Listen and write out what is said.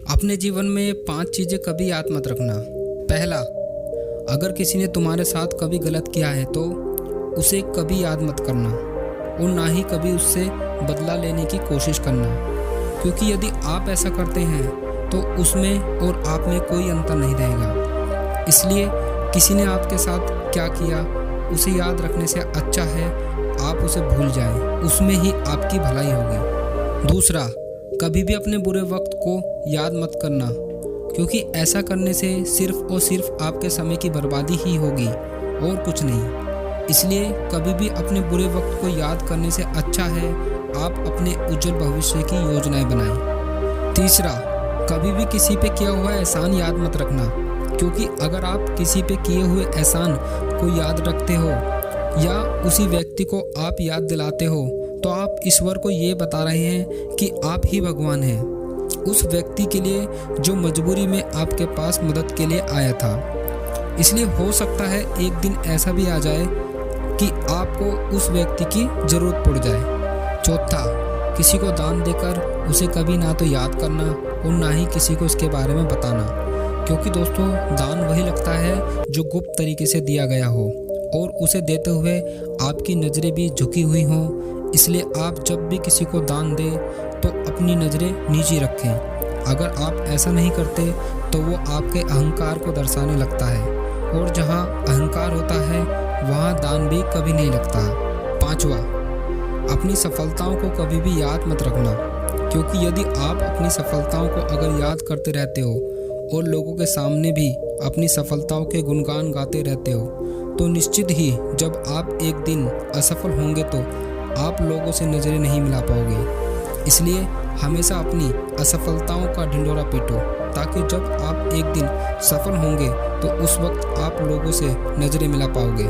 अपने जीवन में 5 चीज़ें कभी याद मत रखना। पहला, अगर किसी ने तुम्हारे साथ कभी गलत किया है तो उसे कभी याद मत करना और ना ही कभी उससे बदला लेने की कोशिश करना, क्योंकि यदि आप ऐसा करते हैं तो उसमें और आप में कोई अंतर नहीं रहेगा। इसलिए किसी ने आपके साथ क्या किया उसे याद रखने से अच्छा है आप उसे भूल जाएं, उसमें ही आपकी भलाई होगी। दूसरा, कभी भी अपने बुरे वक्त को याद मत करना, क्योंकि ऐसा करने से सिर्फ और सिर्फ आपके समय की बर्बादी ही होगी और कुछ नहीं। इसलिए कभी भी अपने बुरे वक्त को याद करने से अच्छा है आप अपने उज्जवल भविष्य की योजनाएं बनाएं। तीसरा, कभी भी किसी पे किया हुआ एहसान याद मत रखना, क्योंकि अगर आप किसी पे किए हुए एहसान को याद रखते हो या उसी व्यक्ति को आप याद दिलाते हो तो आप ईश्वर को ये बता रहे हैं कि आप ही भगवान हैं उस व्यक्ति के लिए जो मजबूरी में आपके पास मदद के लिए आया था। इसलिए हो सकता है एक दिन ऐसा भी आ जाए कि आपको उस व्यक्ति की ज़रूरत पड़ जाए। चौथा, किसी को दान देकर उसे कभी ना तो याद करना और ना ही किसी को इसके बारे में बताना, क्योंकि दोस्तों दान वही लगता है जो गुप्त तरीके से दिया गया हो और उसे देते हुए आपकी नज़रें भी झुकी हुई हों। इसलिए आप जब भी किसी को दान दें तो अपनी नज़रें नीचे रखें। अगर आप ऐसा नहीं करते तो वो आपके अहंकार को दर्शाने लगता है और जहाँ अहंकार होता है वहाँ दान भी कभी नहीं लगता। पांचवा, अपनी सफलताओं को कभी भी याद मत रखना, क्योंकि यदि आप अपनी सफलताओं को अगर याद करते रहते हो और लोगों के सामने भी अपनी सफलताओं के गुणगान गाते रहते हो तो निश्चित ही जब आप एक दिन असफल होंगे तो आप लोगों से नज़रें नहीं मिला पाओगे। इसलिए हमेशा अपनी असफलताओं का ढिंढोरा पीटो, ताकि जब आप एक दिन सफल होंगे तो उस वक्त आप लोगों से नज़रें मिला पाओगे।